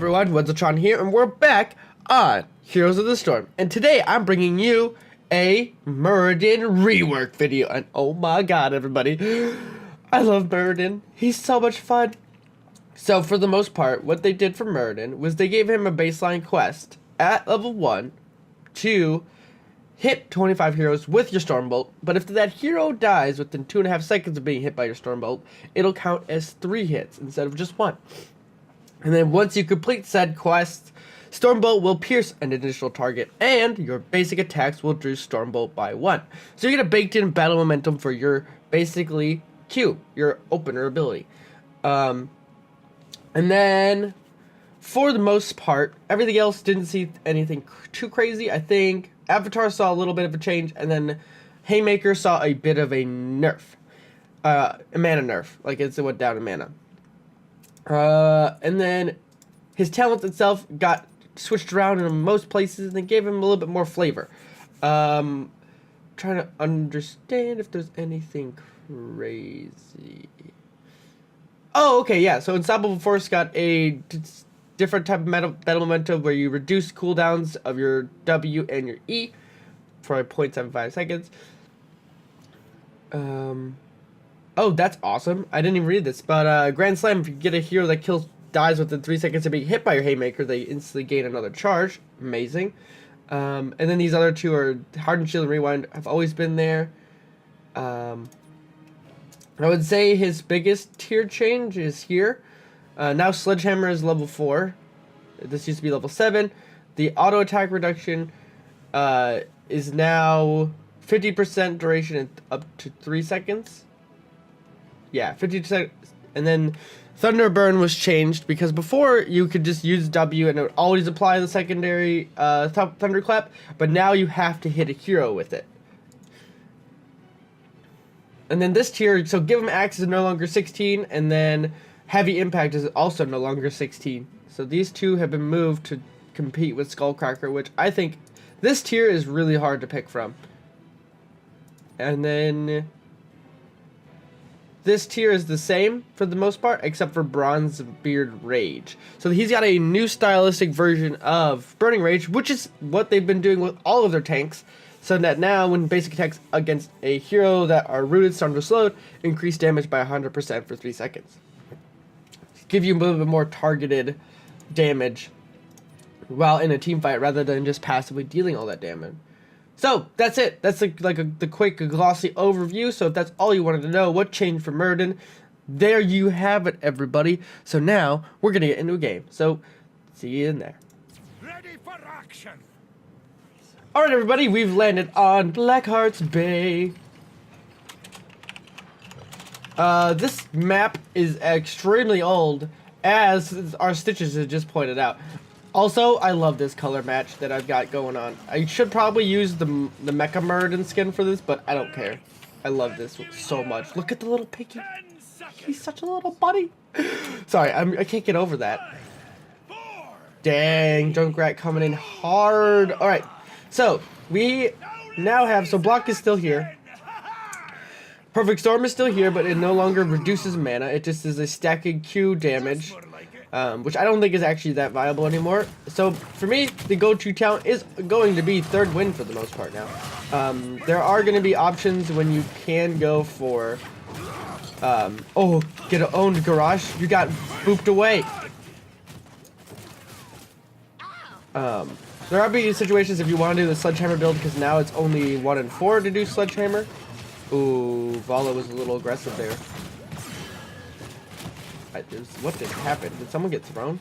everyone, Wenzeltron here, and we're back on Heroes of the Storm. And today I'm bringing you a Muradin Rework video. And oh my god, everybody, I love Muradin. He's so much fun. So for the most part, what they did for Muradin was they gave him a baseline quest at level 1 to hit 25 heroes with your Stormbolt. But if that hero dies within 2.5 seconds of being hit by your Stormbolt, it'll count as 3 hits instead of just 1. And then once you complete said quest, Stormbolt will pierce an additional target, and your basic attacks will reduce Stormbolt by 1. So you get a baked-in battle momentum for your, basically, Q, your opener ability. And then, for the most part, everything else didn't see anything too crazy. I think Avatar saw a little bit of a change, and then Haymaker saw a bit of a nerf. A mana nerf, like it went down in mana. And then his talent itself got switched around in most places, and they gave him a little bit more flavor. Trying to understand if there's anything crazy. Oh, okay, yeah. So Unstoppable Force got a different type of battle momentum where you reduce cooldowns of your W and your E for 0.75 seconds. Oh, that's awesome. I didn't even read this, but Grand Slam, if you get a hero that dies within 3 seconds of being hit by your Haymaker, they instantly gain another charge. Amazing. And then these other two are Hardened Shield and Rewind have always been there. I would say his biggest tier change is here. Now Sledgehammer is level 4. This used to be level 7. The auto attack reduction is now 50% duration and up to 3 seconds. Yeah, 50%. And then Thunder Burn was changed because before you could just use W and it would always apply the secondary Thunderclap, but now you have to hit a hero with it. And then this tier, so Give him Axe is no longer 16, and then Heavy Impact is also no longer 16. So these two have been moved to compete with Skullcracker, which I think this tier is really hard to pick from. And then this tier is the same for the most part, except for Bronzebeard Rage. So he's got a new stylistic version of Burning Rage, which is what they've been doing with all of their tanks. So that now, when basic attacks against a hero that are rooted, stunned, or slowed, increase damage by 100% for 3 seconds. Give you a little bit more targeted damage while in a team fight, rather than just passively dealing all that damage. So, that's it. That's the quick, glossy overview. So, if that's all you wanted to know, what changed for Muradin, there you have it, everybody. So, now, we're going to get into a game. So, see you in there. Ready for action. Alright, everybody, we've landed on Blackheart's Bay. This map is extremely old, as our Stitches has just pointed out. Also, I love this color match that I've got going on. I should probably use the Mecha Muradin skin for this, but I don't care. I love this so much. Look at the little piggy. He's such a little buddy. Sorry, I can't get over that. Dang, Junkrat coming in hard. Alright, so we now have, so Block is still here. Perfect Storm is still here, but it no longer reduces mana. It just is a stacking Q damage. Which I don't think is actually that viable anymore. So for me, the go-to talent is going to be Third Wind for the most part now. There are going to be options when you can go for, oh, get an owned garage. You got booped away. There are be situations if you want to do the Sledgehammer build, because now it's only 1 in 4 to do Sledgehammer. Ooh, Vala was a little aggressive there. What did happen? Did someone get thrown?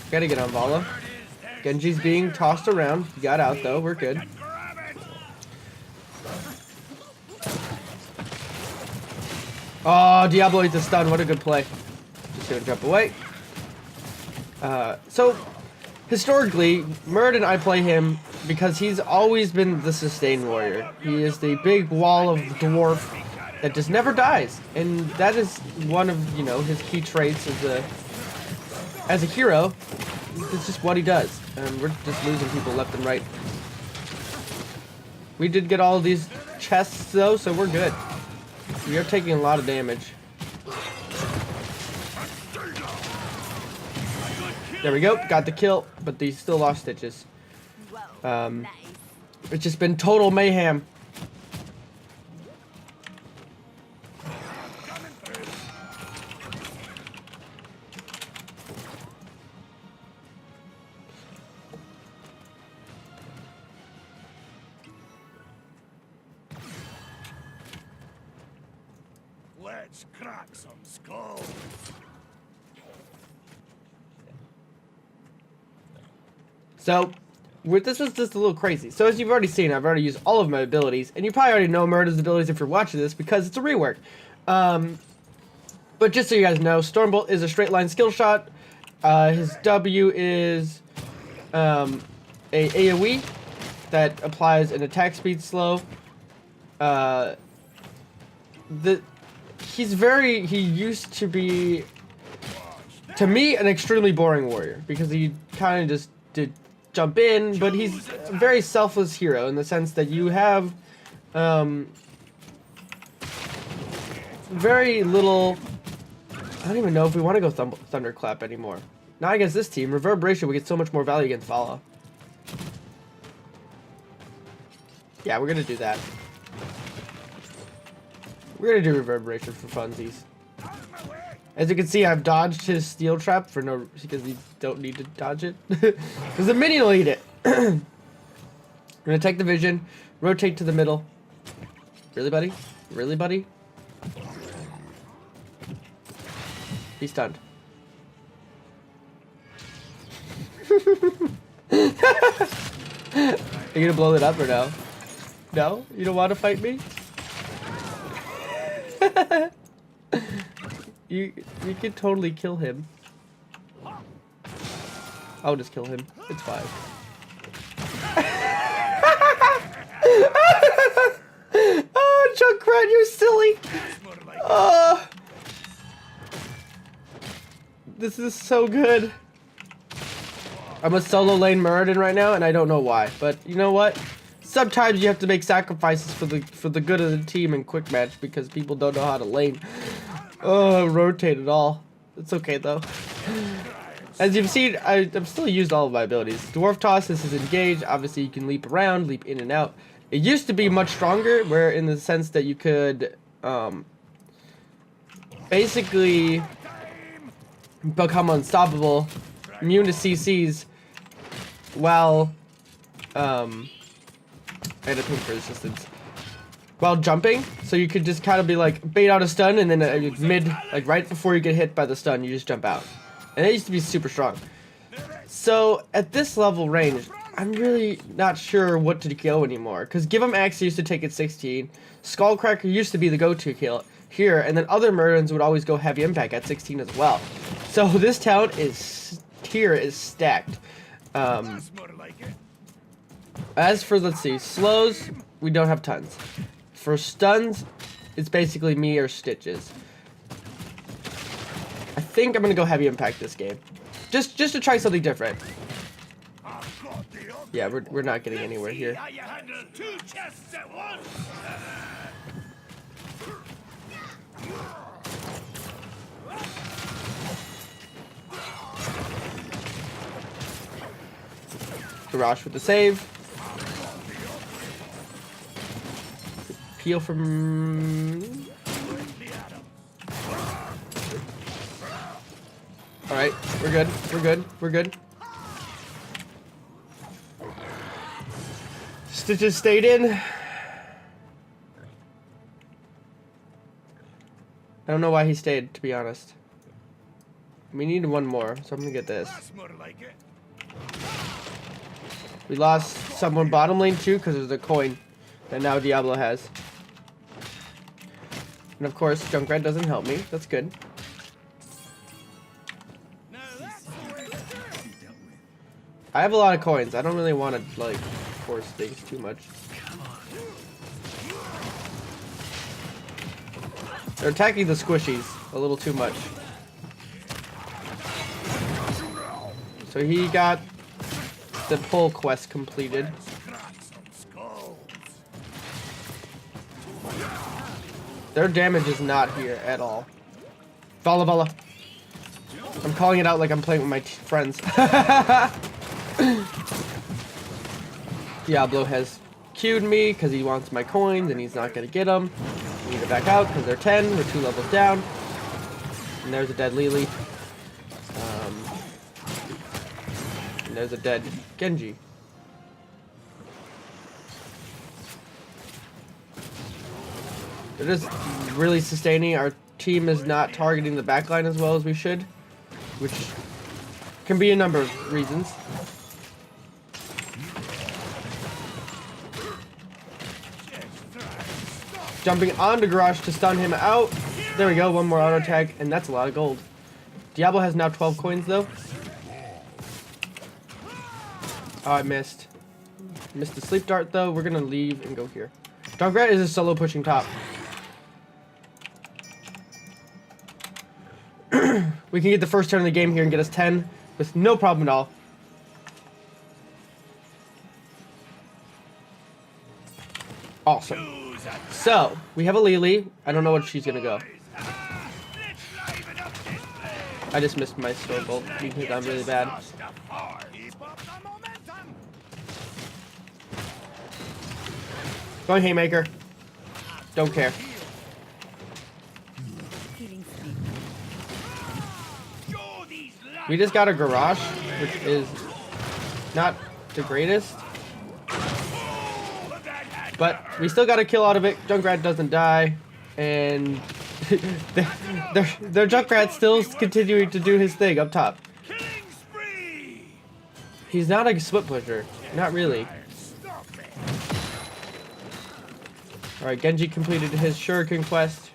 Gotta get on Vala. Genji's being tossed around. He got out though. We're good. Oh, Diablo eats a stun. What a good play. Just gonna jump away. So, historically, Muradin, I play him because he's always been the sustain warrior. He is the big wall of dwarf that just never dies, and that is one of, you know, his key traits as a hero. It's just what he does, and we're just losing people left and right. We did get all of these chests though, so we're good. We are taking a lot of damage. There we go, got the kill, but they still lost stitches. It's just been total mayhem. Let's crack some skulls. So, this was just a little crazy. So as you've already seen, I've already used all of my abilities, and you probably already know Muradin's abilities if you're watching this because it's a rework. But just so you guys know, Stormbolt is a straight line skill shot. His W is a AoE that applies an attack speed slow. He used to be, to me, an extremely boring warrior because he kind of just did jump in, but he's a very selfless hero in the sense that you have very little. I don't even know if we want to go Thunderclap anymore. Not against this team. Reverberation, we get so much more value against Vala. Yeah, we're gonna do that. We're gonna do Reverberation for funsies. As you can see, I've dodged his steel trap for no, because you don't need to dodge it. Because the minion will eat it. We're gonna take the vision, rotate to the middle. Really, buddy? Really, buddy? He's stunned. Are you gonna blow it up or no? No? You don't want to fight me? You can totally kill him. I'll just kill him. It's fine. Oh, Junkrat, you're silly. This is so good. I'm a solo lane Muradin right now, and I don't know why. But you know what? Sometimes you have to make sacrifices for the good of the team in quick match because people don't know how to lane. Oh, rotate it all. It's okay though. As you've seen, I've still used all of my abilities. Dwarf Toss, this is engage. Obviously, you can leap around, leap in and out. It used to be much stronger, where in the sense that you could basically become unstoppable, immune to CCs, while I had to ping for resistance. While jumping, so you could just kind of be like bait out a stun, and then mid, like right before you get hit by the stun, you just jump out. And it used to be super strong. So at this level range, I'm really not sure what to go anymore. Because Give 'em Axe used to take it 16. Skullcracker used to be the go-to kill here, and then other Muradins would always go Heavy Impact at 16 as well. So this town is stacked. As for, let's see, slows, we don't have tons. For stuns, it's basically me or Stitches. I think I'm gonna go Heavy Impact this game, just to try something different. Yeah, we're not getting anywhere here. Garage with the save. Peel from. Alright, we're good. We're good. We're good. Stitches stayed in. I don't know why he stayed, to be honest. We need one more, so I'm gonna get this. We lost someone bottom lane too because of the coin that now Diablo has. And of course, Junkrat doesn't help me. That's good. I have a lot of coins. I don't really want to like force things too much. They're attacking the squishies a little too much. So he got the pull quest completed. Their damage is not here at all. Vala Vala. I'm calling it out like I'm playing with my friends. Diablo has queued me because he wants my coins and he's not going to get them. We need to back out because they're 10. We're 2 levels down. And there's a dead Lily. And there's a dead Genji. They're just really sustaining. Our team is not targeting the backline as well as we should, which can be a number of reasons. Jumping onto Garage to stun him out. There we go, one more auto tag, and that's a lot of gold. Diablo has now 12 coins though. Oh, I missed. Missed the sleep dart though. We're gonna leave and go here. Junkrat is a solo pushing top. We can get the first turn of the game here and get us 10 with no problem at all. Awesome. So, we have a Lily. I don't know what she's gonna go. I just missed my sword bolt because I'm really bad. Going Haymaker. Don't care. We just got a Garage, which is not the greatest. But we still got a kill out of it. Junkrat doesn't die. And their Junkrat still continuing to do his thing up top. He's not a split pusher. Not really. Alright, Genji completed his Shuriken quest.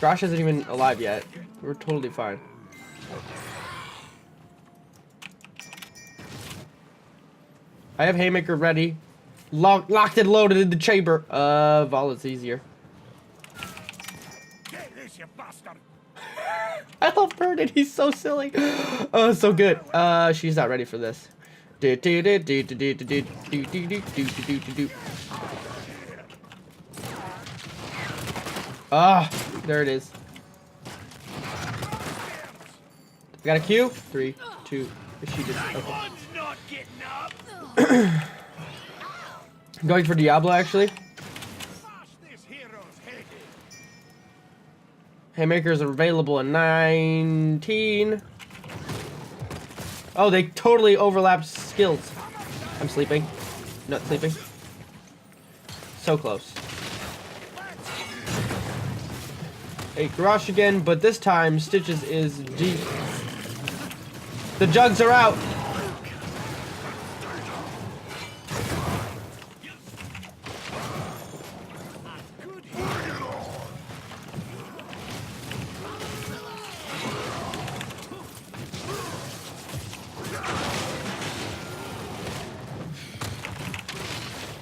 Grosh isn't even alive yet. We're totally fine. I have Haymaker ready. Locked and loaded in the chamber. Vala's easier. I love Muradin. He's so silly. Oh, so good. She's not ready for this. Ah, there it is. We got a Q. 3, 2. She just. Okay. Going for Diablo actually. Haymakers are available in 19. Oh, they totally overlapped skills. I'm sleeping. Not sleeping. So close. A Garage again, but this time Stitches is deep. The jugs are out.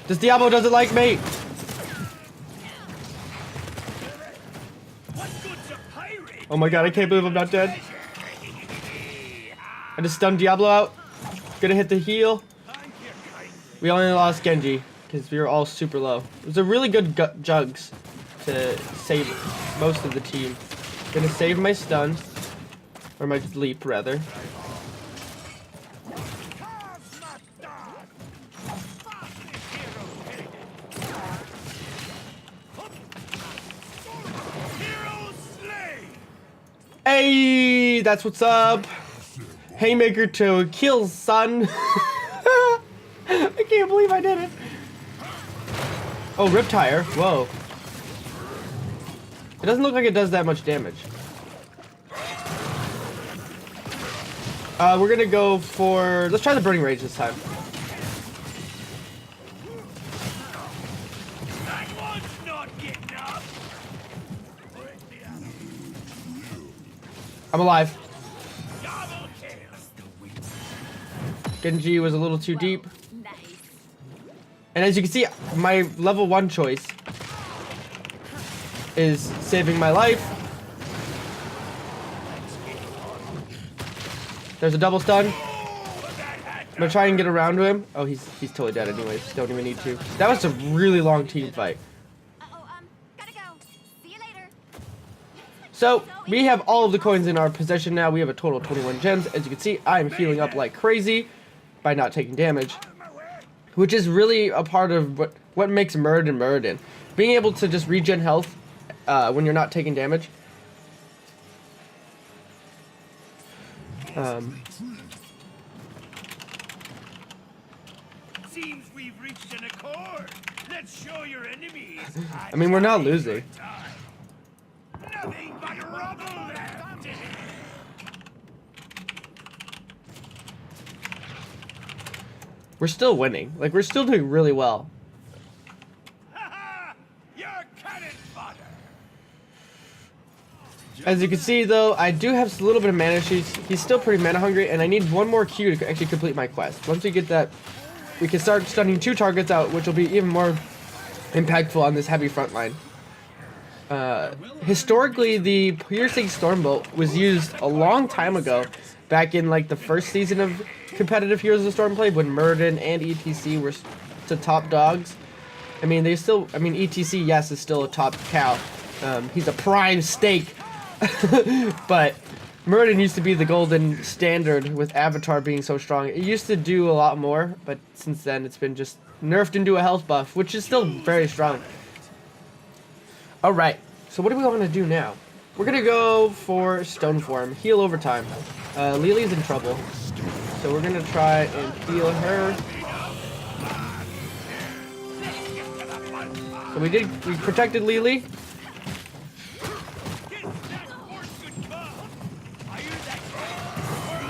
This Diablo doesn't like me. Oh my god, I can't believe I'm not dead. I just stunned Diablo out. Gonna hit the heal. We only lost Genji because we were all super low. It was a really good jugs to save most of the team. Gonna save my stun. Or my leap, rather. Hey, that's what's up. Haymaker to kill, son. I can't believe I did it. Oh, Riptire. Whoa. It doesn't look like it does that much damage. We're gonna go for... Let's try the Burning Rage this time. I'm alive. Genji was a little too deep. And as you can see, my level 1 choice is saving my life. There's a double stun. I'm gonna try and get around to him. Oh, he's totally dead anyways. Don't even need to. That was a really long team fight. Gotta go. See you later. So, we have all of the coins in our possession now. We have a total of 21 gems. As you can see, I'm healing up like crazy by not taking damage, which is really a part of what makes Muradin. Being able to just regen health when you're not taking damage. Seems we've reached an accord. Let's show your enemies. I mean, we're not losing. Nothing but rubble left. We're still winning. Like, we're still doing really well. You're cannon fodder. As you can see, though, I do have a little bit of mana issues. He's still pretty mana hungry, and I need one more Q to actually complete my quest. Once we get that, we can start stunning 2 targets out, which will be even more impactful on this heavy front line. Historically, the piercing Stormbolt was used a long time ago, back in like the first season of competitive Heroes of Stormplay, when Muradin and ETC were the top dogs. I mean, ETC, yes, is still a top cow. He's a prime steak. But Muradin used to be the golden standard with Avatar being so strong. It used to do a lot more, but since then it's been just nerfed into a health buff, which is still very strong. Alright, so what do we want to do now? We're going to go for Stone Form, heal over time. Lily's in trouble, so we're going to try and heal her. So we protected Lily.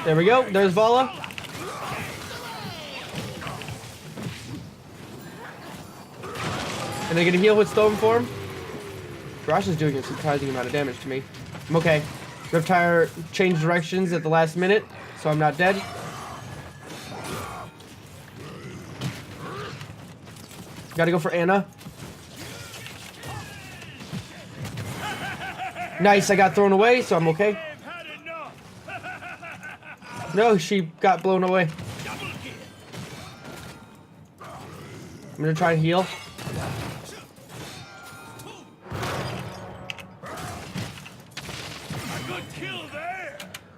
There we go. There's Vala. And they're gonna heal with Stone Form. Garrosh is doing a surprising amount of damage to me. I'm okay. Reptire changed directions at the last minute, so I'm not dead. Gotta go for Anna. Nice, I got thrown away, so I'm okay. No, she got blown away. I'm gonna try and heal.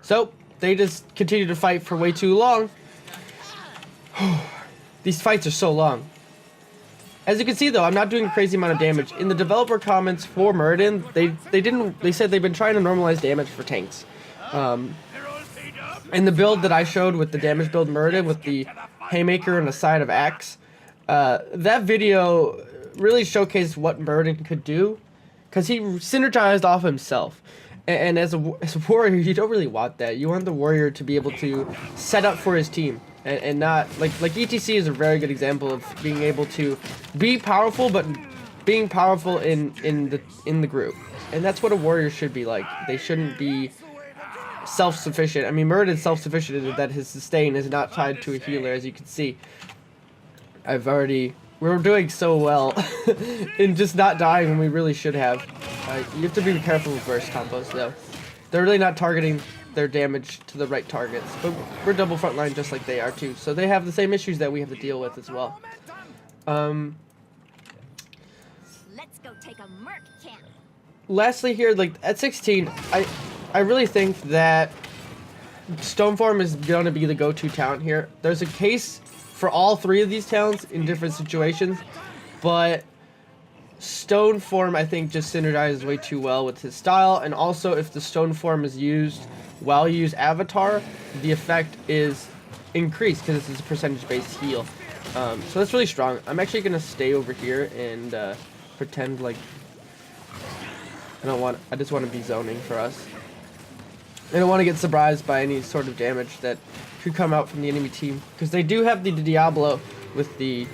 So, they just continue to fight for way too long. These fights are so long. As you can see though, I'm not doing a crazy amount of damage. In the developer comments for Muradin, they said they've been trying to normalize damage for tanks. In the build that I showed with the damage build Muradin with the Haymaker and a side of Axe, that video really showcased what Muradin could do, because he synergized off himself. And as a warrior, you don't really want that. You want the warrior to be able to set up for his team, and not like ETC is a very good example of being able to be powerful, but being powerful in the group. And that's what a warrior should be like. They shouldn't be self-sufficient. I mean, Muradin's self-sufficient in that his sustain is not tied to a healer, as you can see. We're doing so well in just not dying when we really should have. You have to be careful with burst combos though. They're really not targeting their damage to the right targets, but we're double frontline just like they are too, so they have the same issues that we have to deal with as well. Let's go take a merc camp. Lastly here, like at 16, I really think that Stoneform is going to be the go-to talent here. There's a case for all 3 of these talents in different situations, but Stoneform I think just synergizes way too well with his style, and also if the Stoneform is used while you use Avatar, the effect is increased because it's a percentage-based heal. So that's really strong. I'm actually going to stay over here and pretend like I just want to be zoning for us. I don't want to get surprised by any sort of damage that could come out from the enemy team, because they do have the Diablo with the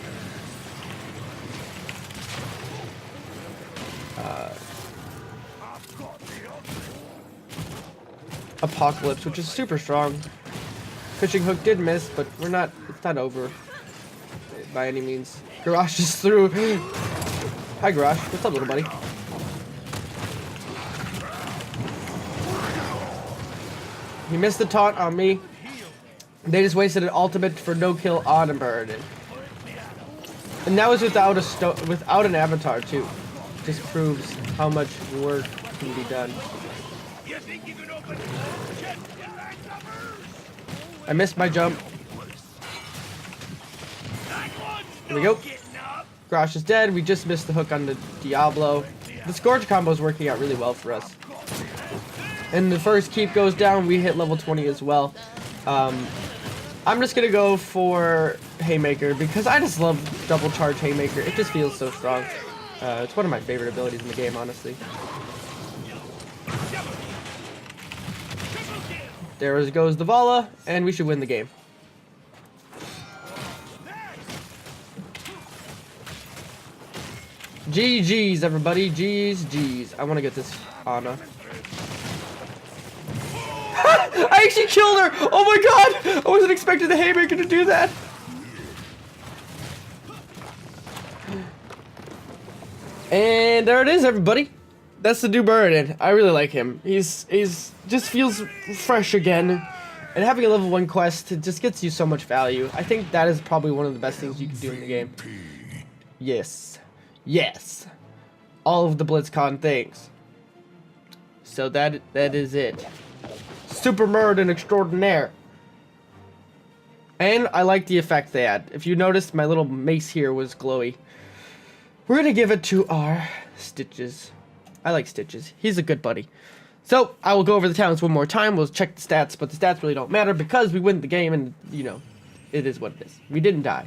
Apocalypse, which is super strong. Fishing Hook did miss, but it's not over by any means. Garrosh is through. Hi Garrosh, what's up little buddy? He missed the taunt on me. They just wasted an ultimate for no kill on a Muradin. And that was without without an avatar too. Just proves how much work can be done. You think you can open check your numbers? I missed my jump. Here we go. Grosh is dead. We just missed the hook on the Diablo. The Scourge combo is working out really well for us. And the first keep goes down. We hit level 20 as well. I'm just going to go for Haymaker because I just love double charge Haymaker. It just feels so strong. It's one of my favorite abilities in the game, honestly. There goes the Vala, and we should win the game. GG's, everybody. G's. I want to get this Ana. I actually killed her! Oh my god! I wasn't expecting the Haymaker to do that. And there it is, everybody. That's the new Muradin. I really like him. He's just feels fresh again. And having a level 1 quest, it just gets you so much value. I think that is probably one of the best things you can do in the game. Yes. Yes. All of the BlitzCon things. So that is it. Super Muradin extraordinaire. And I like the effect they had. If you noticed, my little mace here was glowy. We're gonna give it to our Stitches. I like Stitches. He's a good buddy. So, I will go over the talents one more time. We'll check the stats, but the stats really don't matter because we win the game and, you know, it is what it is. We didn't die.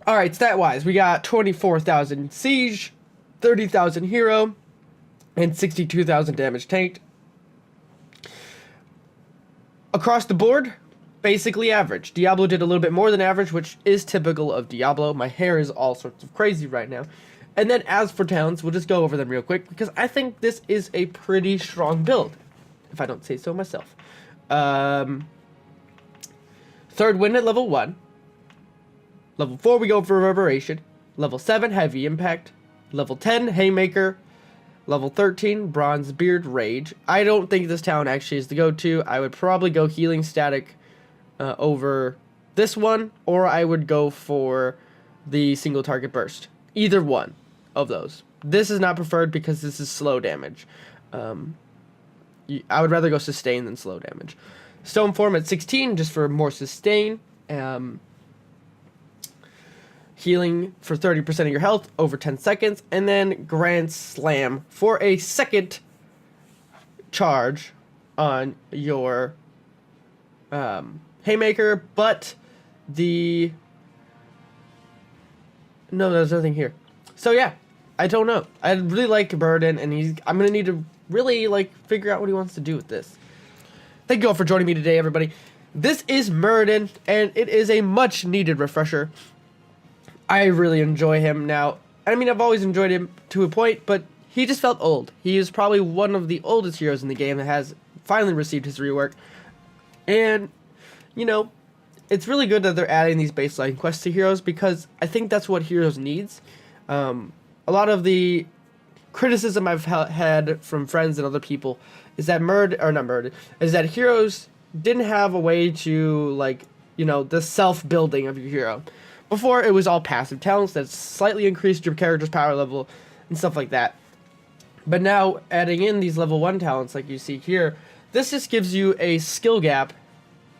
Alright, stat-wise, we got 24,000 Siege, 30,000 Hero, and 62,000 damage tanked. Across the board, basically average. Diablo did a little bit more than average, which is typical of Diablo. My hair is all sorts of crazy right now. And then as for talents, we'll just go over them real quick, because I think this is a pretty strong build, if I don't say so myself. Third Wind at level 1. Level 4, we go for Reverberation. Level 7, Heavy Impact. Level 10, Haymaker. Level 13, Bronze Beard Rage. I don't think this talent actually is the go-to. I would probably go Healing Static over this one, or I would go for the Single Target Burst. Either one of those. This is not preferred because this is slow damage. I would rather go Sustain than slow damage. Stone Form at 16, just for more sustain. Healing for 30% of your health over 10 seconds, and then Grand Slam for a second charge on your Haymaker, but the... No, there's nothing here. So yeah, I don't know. I really like Muradin, and I'm going to need to really figure out what he wants to do with this. Thank you all for joining me today, everybody. This is Muradin, and it is a much needed refresher. I really enjoy him now. I mean, I've always enjoyed him to a point, but he just felt old. He is probably one of the oldest heroes in the game that has finally received his rework. And, you know, it's really good that they're adding these baseline quests to heroes, because I think that's what heroes needs. A lot of the criticism I've had from friends and other people is that is that heroes didn't have a way to, the self-building of your hero. Before, it was all passive talents that slightly increased your character's power level and stuff like that. But now, adding in these level 1 talents like you see here, this just gives you a skill gap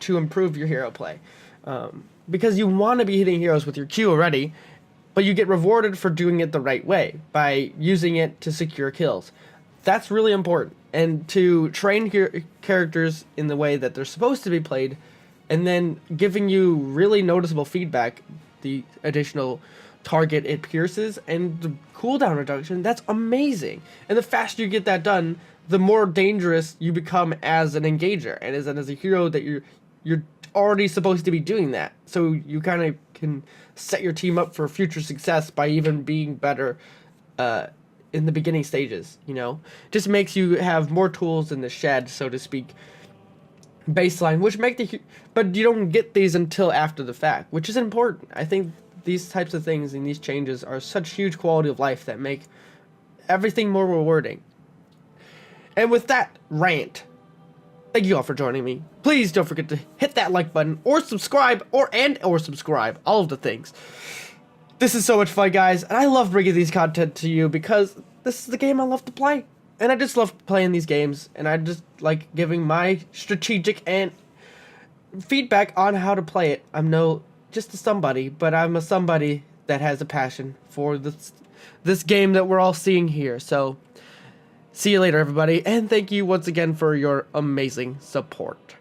to improve your hero play. Because you want to be hitting heroes with your Q already, but you get rewarded for doing it the right way, by using it to secure kills. That's really important. And to train your characters in the way that they're supposed to be played, and then giving you really noticeable feedback, the additional target it pierces, and the cooldown reduction, that's amazing. And the faster you get that done, the more dangerous you become as an engager, and as a hero that you're already supposed to be doing that. So you kind of can set your team up for future success by even being better in the beginning stages, you know? Just makes you have more tools in the shed, so to speak, baseline, which but you don't get these until after the fact, which is important. I think these types of things and these changes are such huge quality of life that make everything more rewarding. And with that rant, thank you all for joining me. Please don't forget to hit that like button or subscribe or subscribe. All of the things. This is so much fun, guys, and I love bringing these content to you because this is the game I love to play. And I just love playing these games, and I just like giving my strategic and feedback on how to play it. I'm just a somebody, but I'm a somebody that has a passion for this game that we're all seeing here. So, see you later, everybody, and thank you once again for your amazing support.